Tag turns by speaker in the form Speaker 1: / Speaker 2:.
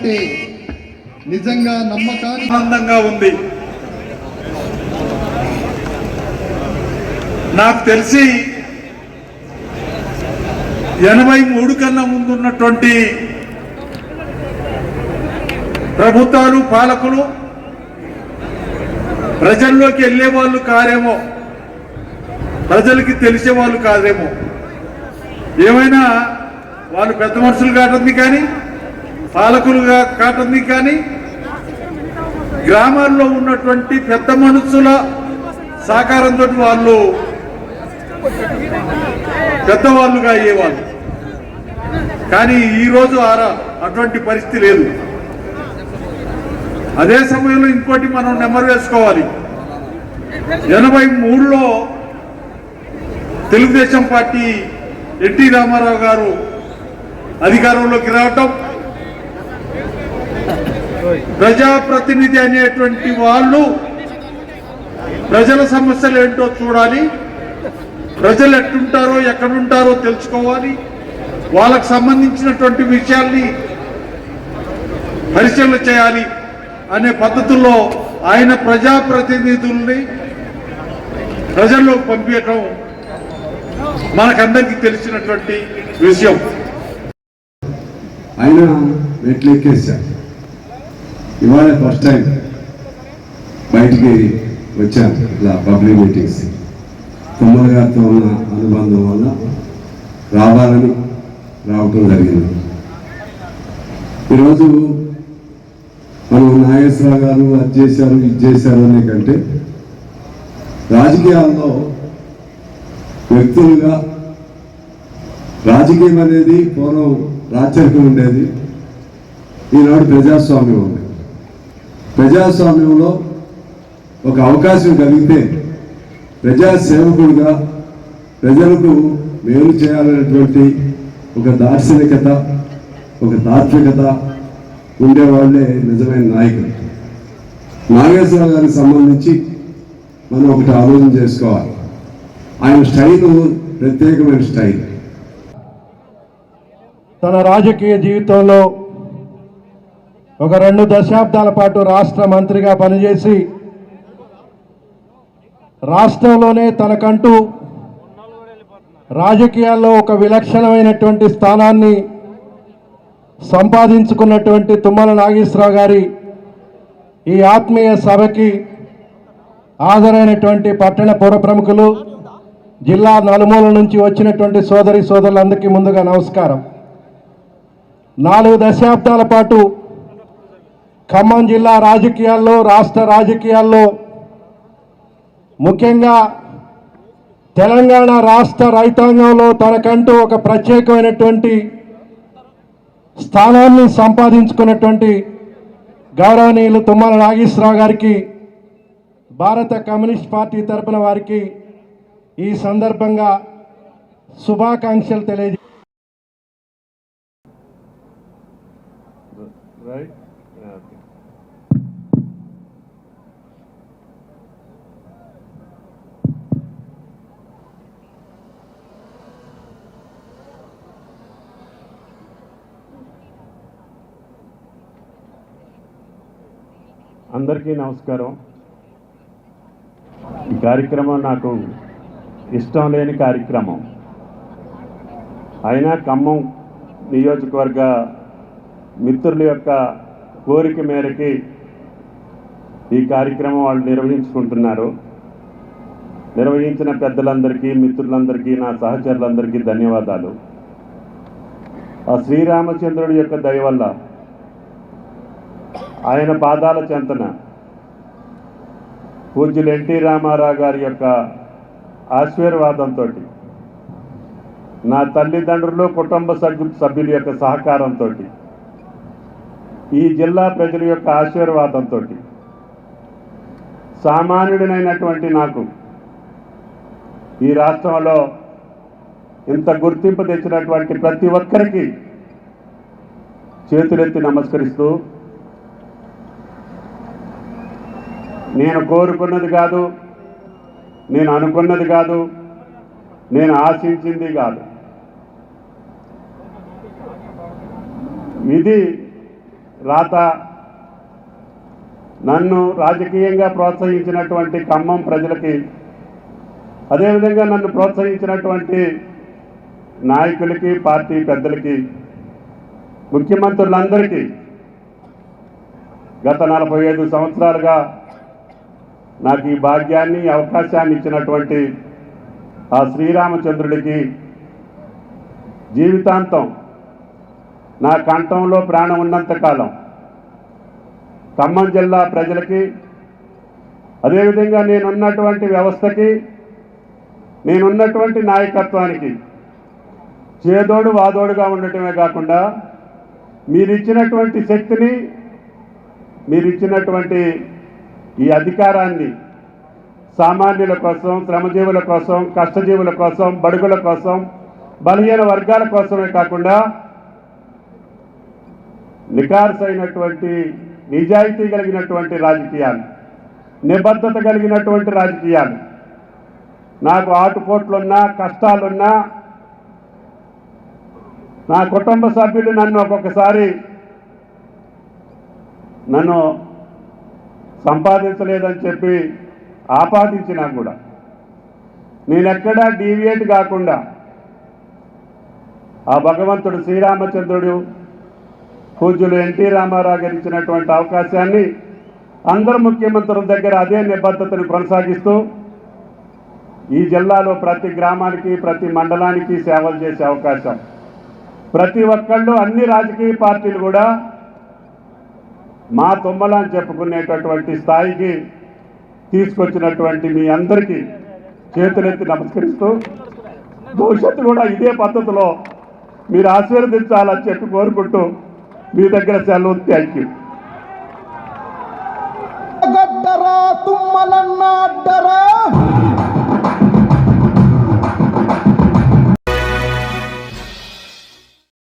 Speaker 1: అంటే నిజంగా నమ్మకానికి
Speaker 2: ఆనందంగా ఉంది. నాకు తెలిసి 83 కన్నా ముందున్నటువంటి ప్రభుత్వాలు పాలకులు ప్రజల్లోకి వెళ్ళే వాళ్ళు కారేమో, ప్రజలకి తెలిసే వాళ్ళు కాదేమో. ఏమైనా వాళ్ళు పెద్ద మనుషులు కాటుంది కానీ, పాలకులుగా కాటుంది కానీ, గ్రామాల్లో ఉన్నటువంటి పెద్ద మనుషుల సహకారంతో వాళ్ళు పెద్దవాళ్ళుగా అయ్యేవాళ్ళు. కానీ ఈరోజు అటువంటి పరిస్థితి లేదు. అదే సమయంలో ఇంకోటి మనం నెమరు వేసుకోవాలి. 83లో తెలుగుదేశం పార్టీ ఎన్టీ రామారావు గారు అధికారంలోకి రావటం, ప్రజాప్రతినిధి అనేటువంటి వాళ్ళు ప్రజల సమస్యలు ఏంటో చూడాలి, ప్రజలు ఎట్టుంటారో ఎక్కడుంటారో తెలుసుకోవాలి, వాళ్ళకు సంబంధించినటువంటి విషయాల్ని పరిశీలన చేయాలి అనే పద్ధతుల్లో ఆయన ప్రజాప్రతినిధుల్ని ప్రజల్లోకి పంపించడం మనకందరికీ తెలిసినటువంటి విషయం.
Speaker 3: ఆయన మెట్లు ఎక్కేశారు. ఇవాళ ఫస్ట్ టైం బయటికి వచ్చాను ఇలా పబ్లిక్ మీటింగ్స్. తుమ్మల గారితో ఉన్న అనుబంధం వల్ల రావటం జరిగింది. ఈరోజు మనం నాగేశ్వరరావు గారు అది చేశారు ఇది చేశారు అనే కంటే రాజకీయాల్లో వ్యక్తులుగా, రాజకీయం అనేది పూర్వం రాచరికం ఉండేది, ఈనాడు ప్రజాస్వామ్యం ఉంది. ప్రజాస్వామ్యంలో ఒక అవకాశం కలిగితే ప్రజాసేవకుడుగా ప్రజలకు మేలు చేయాలనేటువంటి ఒక దార్శనికత, ఒక తాత్వికత ఉండేవాళ్లే నిజమైన నాయకులు. నాగేశ్వరరావు గారికి సంబంధించి మనం ఒకటి ఆలోచన చేసుకోవాలి. ఆయన స్టైలు ప్రత్యేకమైన స్టైల్.
Speaker 4: తన రాజకీయ జీవితంలో ఒక 2 దశాబ్దాల పాటు రాష్ట్ర మంత్రిగా పనిచేసి రాష్ట్రంలోనే తనకంటూ రాజకీయాల్లో ఒక విలక్షణమైనటువంటి స్థానాన్ని సంపాదించుకున్నటువంటి తుమ్మల నాగేశ్వరరావు గారి ఈ ఆత్మీయ సభకి హాజరైనటువంటి పట్టణ పౌర ప్రముఖులు, జిల్లా నలుమూల నుంచి వచ్చినటువంటి సోదరులందరికీ ముందుగా నమస్కారం. 4 దశాబ్దాల పాటు ఖమ్మం జిల్లా రాజకీయాల్లో, రాష్ట్ర రాజకీయాల్లో, ముఖ్యంగా తెలంగాణ రాష్ట్ర రైతాంగంలో తనకంటూ ఒక ప్రత్యేకమైనటువంటి స్థానాన్ని సంపాదించుకున్నటువంటి గౌరవనీయులు తుమ్మల నాగేశ్వరరావు గారికి భారత కమ్యూనిస్ట్ పార్టీ తరపున వారికి ఈ సందర్భంగా శుభాకాంక్షలు తెలియజే.
Speaker 5: అందరికీ నమస్కారం. ఈ కార్యక్రమం నాకు ఇష్టం లేని కార్యక్రమం అయినా ఖమ్మం నియోజకవర్గ మిత్రుల యొక్క కోరిక మేరకి ఈ కార్యక్రమం వాళ్ళు నిర్వహించుకుంటున్నారు. నిర్వహించిన పెద్దలందరికీ, మిత్రులందరికీ, నా సహచరులందరికీ ధన్యవాదాలు. ఆ శ్రీరామచంద్రుడి యొక్క దయ వల్ల, ఆయన పాదాల చెంతన పూజ్యులు ఎన్టీ రామారావు గారి యొక్క ఆశీర్వాదంతో, నా తల్లిదండ్రులు, కుటుంబ సభ్యుల యొక్క సహకారంతో, ఈ జిల్లా ప్రజల యొక్క ఆశీర్వాదంతో సామాన్యుడినైనటువంటి నాకు ఈ రాష్ట్రంలో ఇంత గుర్తింపు తెచ్చినటువంటి ప్రతి ఒక్కరికి చేతులెత్తి నమస్కరిస్తూ, నేను కోరుకున్నది కాదు, నేను అనుకున్నది కాదు, నేను ఆశించింది కాదు, విధి రాత, నన్ను రాజకీయంగా ప్రోత్సహించినటువంటి ఖమ్మం ప్రజలకి, అదేవిధంగా నన్ను ప్రోత్సహించినటువంటి నాయకులకి, పార్టీ పెద్దలకి, ముఖ్యమంత్రులందరికీ గత 45 సంవత్సరాలుగా నాకు ఈ భాగ్యాన్ని, అవకాశాన్ని ఇచ్చినటువంటి ఆ శ్రీరామచంద్రుడికి జీవితాంతం నా కంఠంలో ప్రాణం ఉన్నంతకాలం ఖమ్మం జిల్లా ప్రజలకి, అదేవిధంగా నేనున్నటువంటి వ్యవస్థకి, నేనున్నటువంటి నాయకత్వానికి చేదోడు వాదోడుగా ఉండటమే కాకుండా మీరిచ్చినటువంటి శక్తిని, మీరిచ్చినటువంటి ఈ అధికారాన్ని సామాన్యుల కోసం, శ్రమజీవుల కోసం, కష్టజీవుల కోసం, బడుగుల కోసం, బలహీన వర్గాల కోసమే కాకుండా నిఖార్సైనటువంటి, నిజాయితీ కలిగినటువంటి రాజకీయాలు, నిబద్ధత కలిగినటువంటి రాజకీయాలు, నాకు ఆటుపోట్లున్నా, కష్టాలున్నా, నా కుటుంబ సభ్యులు నన్ను ఒక్కొక్కసారి నన్ను సంపాదించలేదని చెప్పి ఆపాదించినా కూడా నేనెక్కడా డీవియేట్ కాకుండా ఆ భగవంతుడు శ్రీరామచంద్రుడు, పూజ్యులు ఎన్టీ రామారావు గారు ఇచ్చినటువంటి అవకాశాన్ని అందరు ముఖ్యమంత్రుల దగ్గర అదే నిబద్ధతను కొనసాగిస్తూ ఈ జిల్లాలో ప్రతి గ్రామానికి, ప్రతి మండలానికి సేవలు చేసే అవకాశం, ప్రతి ఒక్కళ్ళు, అన్ని రాజకీయ పార్టీలు కూడా మా తుమ్మల అని చెప్పుకునేటటువంటి స్థాయికి తీసుకొచ్చినటువంటి మీ అందరికీ చేతులెత్తి నమస్కరిస్తూ, భవిష్యత్తు కూడా ఇదే పద్ధతిలో మీరు ఆశీర్వదించాలని చెప్పి కోరుకుంటూ మీ దగ్గర సెలవు. Thank you.
Speaker 6: గడ్డరా తుమ్మలన్న